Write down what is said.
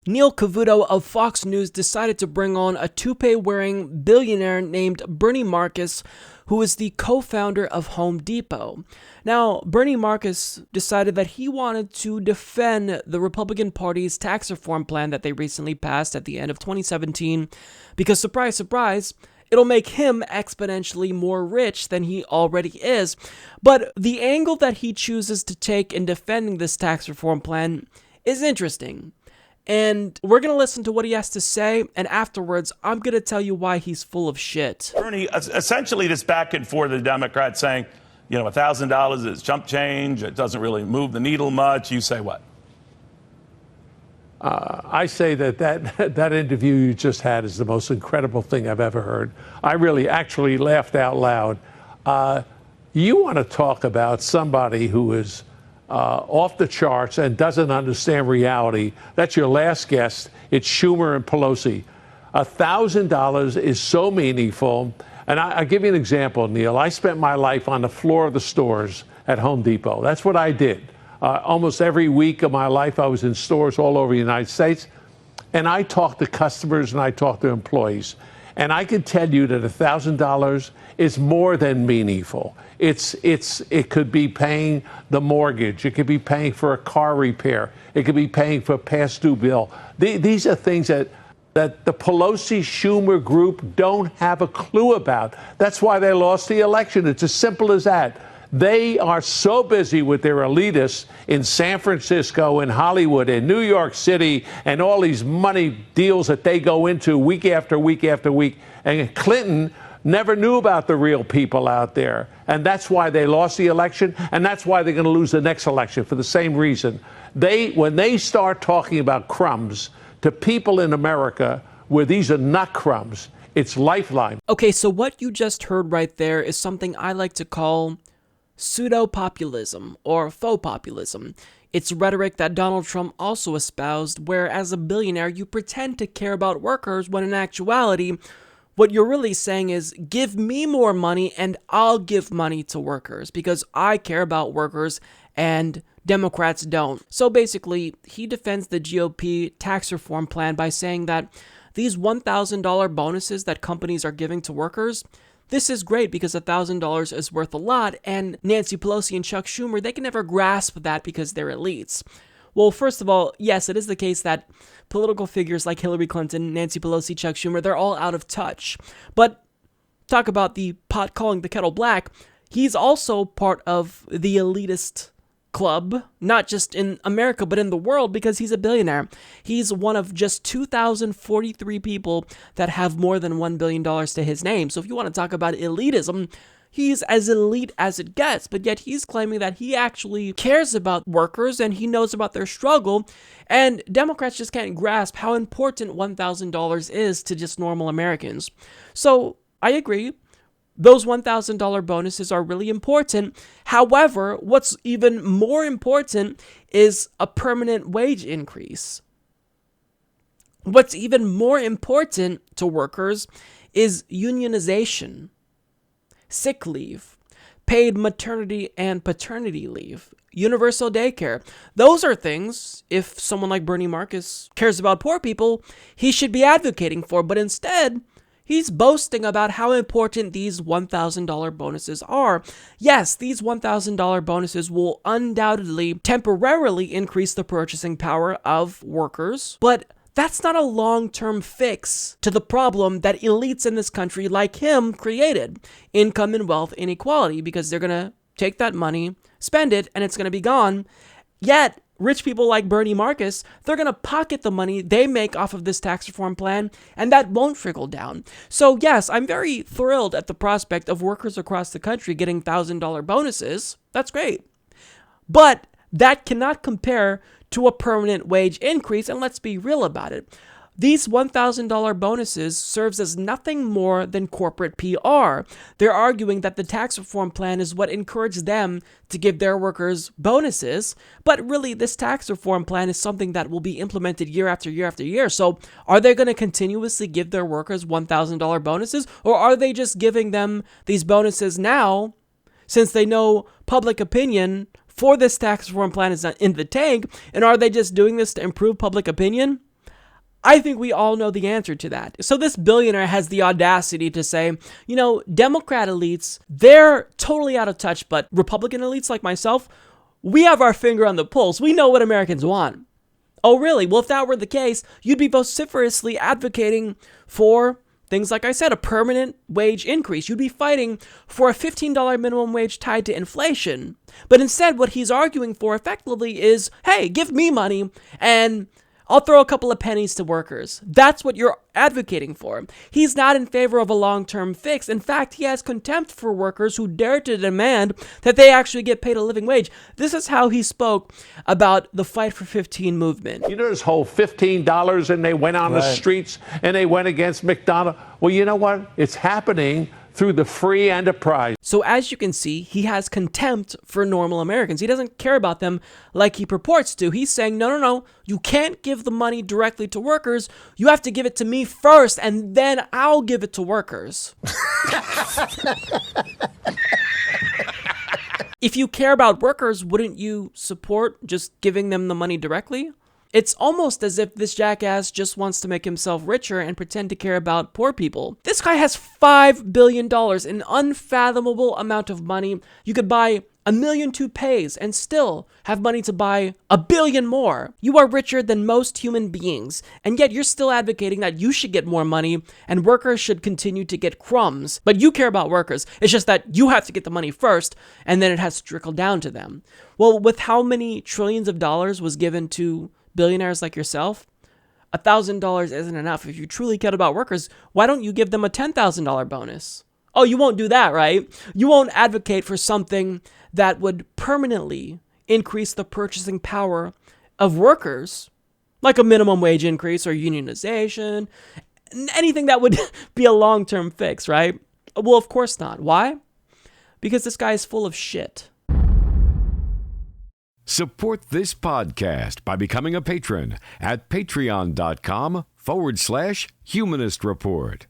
Neil Cavuto of Fox News decided to bring on a toupee-wearing billionaire named Bernie Marcus, who is the co-founder of Home Depot. Now, Bernie Marcus decided that he wanted to defend the Republican Party's tax reform plan that they recently passed at the end of 2017, because surprise, surprise, it'll make him exponentially more rich than he already is. But the angle that he chooses to take in defending this tax reform plan is interesting. And we're going to listen to what he has to say, and afterwards, I'm going to tell you why he's full of shit. Bernie, essentially this back and forth, the Democrats saying, $1,000 is chump change. It doesn't really move the needle much. You say what? I say that interview you just had is the most incredible thing I've ever heard. I really actually laughed out loud. You want to talk about somebody who is off the charts and doesn't understand reality. That's your last guest. It's Schumer and Pelosi. $1,000 is so meaningful. And I'll give you an example, Neil. I spent my life on the floor of the stores at Home Depot. That's what I did. Almost every week of my life, I was in stores all over the United States. And I talked to customers and I talked to employees. And I can tell you that $1,000 is more than meaningful. It could be paying the mortgage. It could be paying for a car repair. It could be paying for a past due bill. These are things that the Pelosi-Schumer group don't have a clue about. That's why they lost the election. It's as simple as that. They are so busy with their elitists in San Francisco and Hollywood and New York City and all these money deals that they go into week after week after week. And Clinton never knew about the real people out there. And that's why they lost the election. And that's why they're going to lose the next election for the same reason. When they start talking about crumbs to people in America where these are not crumbs, it's lifeline. Okay, so what you just heard right there is something I like to call pseudo-populism or faux populism. It's rhetoric that Donald Trump also espoused, where as a billionaire you pretend to care about workers when in actuality, what you're really saying is, give me more money and I'll give money to workers because I care about workers and Democrats don't. So basically, he defends the GOP tax reform plan by saying that these $1,000 bonuses that companies are giving to workers, this is great because $1,000 is worth a lot, and Nancy Pelosi and Chuck Schumer, they can never grasp that because they're elites. Well, first of all, yes, it is the case that political figures like Hillary Clinton, Nancy Pelosi, Chuck Schumer, they're all out of touch. But talk about the pot calling the kettle black, he's also part of the elitist club, not just in America, but in the world, because he's a billionaire. He's one of just 2,043 people that have more than $1 billion to his name. So if you want to talk about elitism, he's as elite as it gets, but yet he's claiming that he actually cares about workers and he knows about their struggle, and Democrats just can't grasp how important $1,000 is to just normal Americans. So I agree. Those $1,000 bonuses are really important. However, what's even more important is a permanent wage increase. What's even more important to workers is unionization, sick leave, paid maternity and paternity leave, universal daycare. Those are things, if someone like Bernie Marcus cares about poor people, he should be advocating for, but instead, he's boasting about how important these $1,000 bonuses are. Yes, these $1,000 bonuses will undoubtedly temporarily increase the purchasing power of workers, but that's not a long-term fix to the problem that elites in this country like him created, income and wealth inequality, because they're going to take that money, spend it, and it's going to be gone. Yet, rich people like Bernie Marcus, they're going to pocket the money they make off of this tax reform plan, and that won't trickle down. So yes, I'm very thrilled at the prospect of workers across the country getting $1,000 bonuses. That's great. But that cannot compare to a permanent wage increase, and let's be real about it. These $1,000 bonuses serves as nothing more than corporate PR. They're arguing that the tax reform plan is what encouraged them to give their workers bonuses, but really this tax reform plan is something that will be implemented year after year after year. So are they going to continuously give their workers $1,000 bonuses, or are they just giving them these bonuses now since they know public opinion for this tax reform plan is in the tank, and are they just doing this to improve public opinion? I think we all know the answer to that. So this billionaire has the audacity to say, Democrat elites, they're totally out of touch, but Republican elites like myself, we have our finger on the pulse. We know what Americans want. Oh, really? Well, if that were the case, you'd be vociferously advocating for things like I said, a permanent wage increase. You'd be fighting for a $15 minimum wage tied to inflation. But instead, what he's arguing for effectively is, hey, give me money and I'll throw a couple of pennies to workers. That's what you're advocating for. He's not in favor of a long-term fix. In fact, he has contempt for workers who dare to demand that they actually get paid a living wage. This is how he spoke about the Fight for 15 movement. This whole $15 and they went on the streets and they went against McDonald's. Well, you know what? It's happening through the free enterprise. So as you can see, he has contempt for normal Americans. He doesn't care about them like he purports to. He's saying, no, you can't give the money directly to workers. You have to give it to me first, and then I'll give it to workers. If you care about workers, wouldn't you support just giving them the money directly? It's almost as if this jackass just wants to make himself richer and pretend to care about poor people. This guy has $5 billion, an unfathomable amount of money. You could buy 1 million toupees and still have money to buy 1 billion more. You are richer than most human beings, and yet you're still advocating that you should get more money and workers should continue to get crumbs. But you care about workers. It's just that you have to get the money first, and then it has to trickle down to them. Well, with how many trillions of dollars was given to billionaires like yourself, $1,000 isn't enough. If you truly care about workers, why don't you give them a $10,000 bonus? Oh, you won't do that, right? You won't advocate for something that would permanently increase the purchasing power of workers, like a minimum wage increase or unionization, anything that would be a long-term fix, right? Well, of course not. Why? Because this guy is full of shit. Support this podcast by becoming a patron at patreon.com/Humanist Report.